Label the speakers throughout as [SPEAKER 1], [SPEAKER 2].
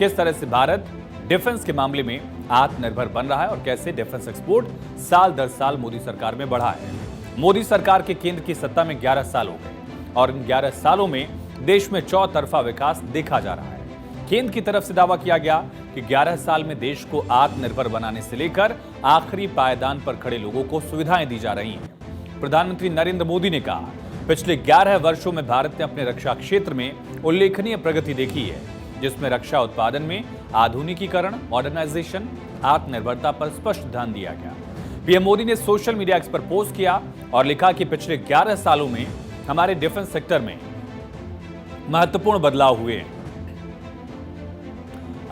[SPEAKER 1] किस तरह से भारत डिफेंस के मामले में आत्मनिर्भर बन रहा है और कैसे डिफेंस एक्सपोर्ट साल दर साल मोदी सरकार में बढ़ा है। मोदी सरकार के केंद्र की सत्ता में 11 साल हो गए और इन 11 सालों में देश में चौतरफा विकास देखा जा रहा है। केंद्र की तरफ से दावा किया गया कि 11 साल में देश को आत्मनिर्भर बनाने से लेकर आखिरी पायदान पर खड़े लोगों को सुविधाएं दी जा रही हैं। प्रधानमंत्री नरेंद्र मोदी ने कहा, पिछले 11 वर्षों में भारत ने अपने रक्षा क्षेत्र में उल्लेखनीय प्रगति देखी है, जिसमें रक्षा उत्पादन में आधुनिकीकरण, मॉडर्नाइजेशन, आत्मनिर्भरता पर स्पष्ट ध्यान दिया गया। पीएम मोदी ने सोशल मीडिया एक्स पर पोस्ट किया और लिखा कि पिछले 11 सालों में हमारे डिफेंस सेक्टर में महत्वपूर्ण बदलाव हुए हैं।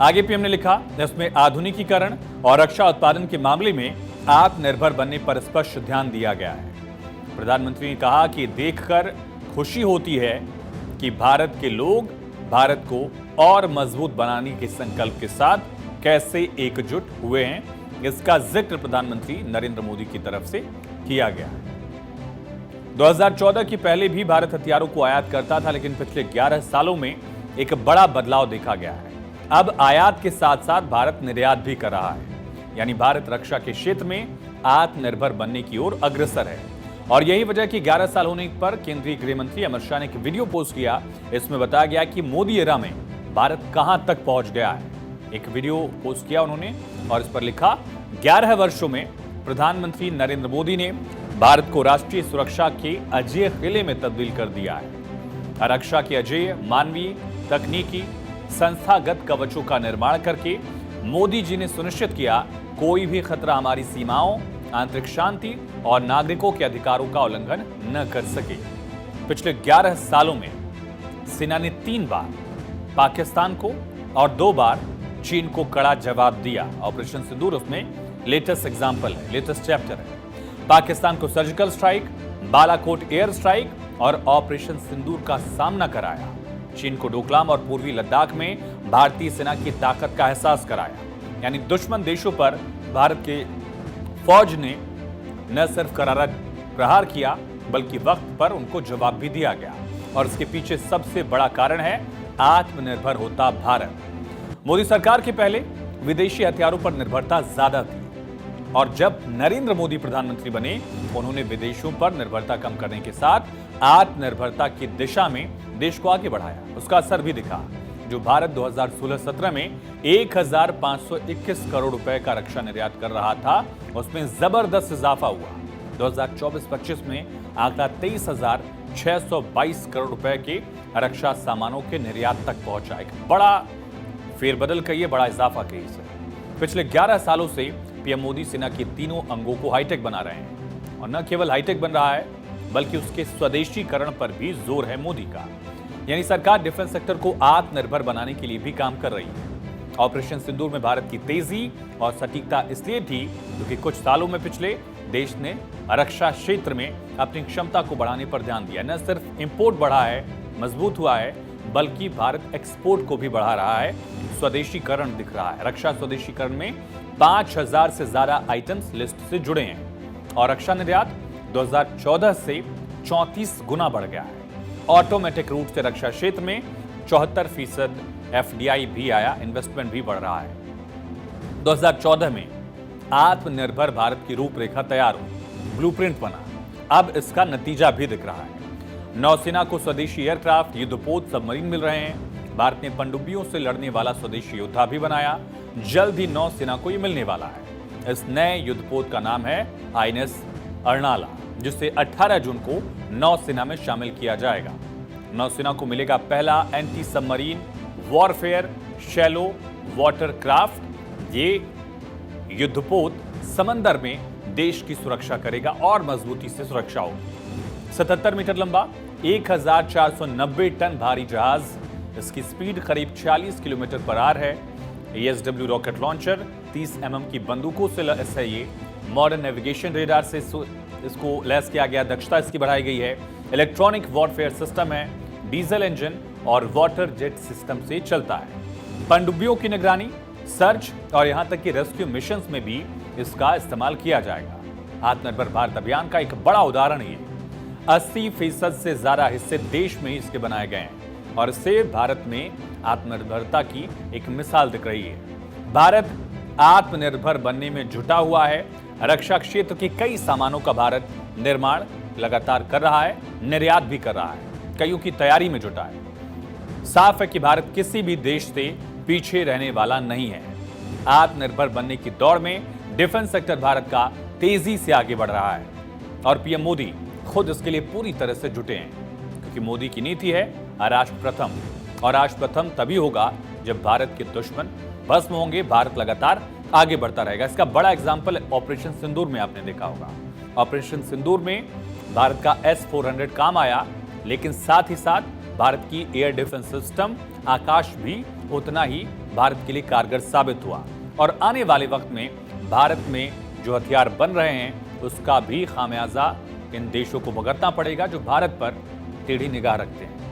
[SPEAKER 1] आगे पीएम ने लिखा, इसमें आधुनिकीकरण और रक्षा उत्पादन के मामले में आत्मनिर्भर बनने पर स्पष्ट ध्यान दिया गया है। प्रधानमंत्री ने कहा कि देखकर खुशी होती है कि भारत के लोग भारत को और मजबूत बनाने के संकल्प के साथ कैसे एकजुट हुए हैं। इसका जिक्र प्रधानमंत्री नरेंद्र मोदी की तरफ से किया गया है। 2014 के पहले भी भारत हथियारों को आयात करता था, लेकिन पिछले 11 सालों में एक बड़ा बदलाव देखा गया है। अब आयात के साथ साथ भारत निर्यात भी कर रहा है, यानी भारत रक्षा के क्षेत्र में आत्मनिर्भर बनने की ओर अग्रसर है। और यही वजह कि 11 साल होने पर केंद्रीय गृह मंत्री अमित शाह ने एक वीडियो पोस्ट किया। इसमें बताया गया कि मोदी एरा में भारत कहां तक पहुंच गया है। एक वीडियो पोस्ट किया उन्होंने और इस पर लिखा, 11 वर्षों में प्रधानमंत्री नरेंद्र मोदी ने भारत को राष्ट्रीय सुरक्षा के अजेय किले में तब्दील कर दिया है। रक्षा के अजेय, मानवीय, तकनीकी, संस्थागत कवचों का निर्माण करके मोदी जी ने सुनिश्चित किया कोई भी खतरा हमारी सीमाओं, आंतरिक शांति और नागरिकों के अधिकारों का उल्लंघन न कर सके। पिछले 11 सालों में सेना ने 3 बार पाकिस्तान को और 2 बार चीन को कड़ा जवाब दिया। ऑपरेशन सिंदूर उसमें लेटेस्ट एग्जाम्पल है, लेटेस्ट चैप्टर है। पाकिस्तान को surgical strike, Balakot air strike और ऑपरेशन सिंदूर का सामना कराया। चीन को डोकलाम और पूर्वी लद्दाख में भारतीय सेना की ताकत का एहसास कराया। यानी दुश्मन देशों पर भारत के फौज ने न सिर्फ करारा प्रहार किया, बल्कि वक्त पर उनको जवाब भी दिया गया। और इसके पीछे सबसे बड़ा कारण है आत्मनिर्भर होता भारत। मोदी सरकार के पहले विदेशी हथियारों पर निर्भरता ज्यादा थी और जब नरेंद्र मोदी प्रधानमंत्री बने, उन्होंने विदेशों पर निर्भरता कम करने के साथ आत्मनिर्भरता की दिशा में देश को आगे बढ़ाया। उसका असर भी दिखा। जो भारत 2016-17 में 1521 करोड़ रुपए का रक्षा निर्यात कर रहा था, उसमें जबरदस्त इजाफा हुआ। 2024-25 में आंकड़ा 23,622 करोड़ रुपए के रक्षा सामानों के निर्यात तक पहुंचा। एक बड़ा फेरबदल कहिए, बड़ा इजाफा कहिए इसे। पिछले 11 सालों से पीएम मोदी सेना के तीनों अंगों को हाईटेक बना रहे हैं और न केवल हाईटेक बन रहा है, बल्कि उसके स्वदेशीकरण पर भी जोर है मोदी का। यानी सरकार डिफेंस सेक्टर को आत्मनिर्भर बनाने के लिए भी काम कर रही है। ऑपरेशन सिंदूर में भारत की तेजी और सटीकता इसलिए थी क्योंकि कुछ सालों में पिछले देश ने रक्षा क्षेत्र में अपनी क्षमता को बढ़ाने पर ध्यान दिया। न सिर्फ इंपोर्ट बढ़ा है, मजबूत हुआ है, बल्कि भारत एक्सपोर्ट को भी बढ़ा रहा है। स्वदेशीकरण दिख रहा है। रक्षा स्वदेशीकरण में 5000 से ज्यादा आइटम्स लिस्ट से जुड़े हैं और रक्षा निर्यात 2014 से 34 गुना बढ़ गया है। ऑटोमेटिक रूट से रक्षा क्षेत्र में 74% एफडीआई भी आया, इन्वेस्टमेंट भी बढ़ रहा है। 2014 में आत्मनिर्भर भारत की रूपरेखा तैयार हुई, ब्लूप्रिंट बना। अब इसका नतीजा भी दिख रहा है। नौसेना को स्वदेशी एयरक्राफ्ट, युद्धपोत, सबमरीन मिल रहे हैं। भारत ने पनडुब्बियों से लड़ने वाला स्वदेशी योद्धा भी बनाया। जल्द ही नौसेना को ये मिलने वाला है। इस नए युद्धपोत का नाम है आईएनएस अर्नाला, जिसे 18 जून को नौसेना में शामिल किया जाएगा। नौसेना को मिलेगा पहला anti submarine warfare shallow water craft. ये युद्धपोत समंदर में देश की सुरक्षा करेगा और मजबूती से सुरक्षा होगी। 77 मीटर लंबा, 1490 टन भारी जहाज। इसकी स्पीड करीब 40 किलोमीटर पर आवर है। ASW रॉकेट लॉन्चर, 30 mm की बंदूकों से ये मॉडर्न नेविगेशन रेडार से इसको लैस किया गया। दक्षता इसकी बढ़ाई गई है। इलेक्ट्रॉनिक वॉरफेयर सिस्टम है। डीजल इंजन और वाटर जेट सिस्टम से चलता है। पनडुब्बियों की निगरानी, सर्च और यहां तक कि रेस्क्यू मिशंस में भी इसका इस्तेमाल किया जाएगा। आत्मनिर्भर भारत अभियान का एक बड़ा उदाहरण ये 80% से ज्यादा हिस्से देश में ही इसके बनाए गए हैं और इससे भारत में आत्मनिर्भरता की एक मिसाल दिख रही है। भारत आत्मनिर्भर बनने में जुटा हुआ है। रक्षा क्षेत्र के कई सामानों का भारत निर्माण लगातार कर रहा है, निर्यात भी कर रहा है, कईयों की तैयारी में जुटा है। साफ है कि भारत किसी भी देश से पीछे रहने वाला नहीं है। आत्मनिर्भर बनने की दौड़ में डिफेंस सेक्टर भारत का तेजी से आगे बढ़ रहा है और पीएम मोदी खुद इसके लिए पूरी तरह से जुटे हैं, क्योंकि मोदी की नीति है राष्ट्र प्रथम, और राष्ट्र प्रथम तभी होगा जब भारत के दुश्मन भस्म होंगे, भारत लगातार आगे बढ़ता रहेगा। इसका बड़ा एग्जाम्पल ऑपरेशन सिंदूर में आपने देखा होगा। ऑपरेशन सिंदूर में भारत का S-400 काम आया, लेकिन साथ ही साथ भारत की एयर डिफेंस सिस्टम आकाश भी उतना ही भारत के लिए कारगर साबित हुआ। और आने वाले वक्त में भारत में जो हथियार बन रहे हैं उसका भी खामियाजा इन देशों को भुगतना पड़ेगा जो भारत पर टेढ़ी निगाह रखते हैं।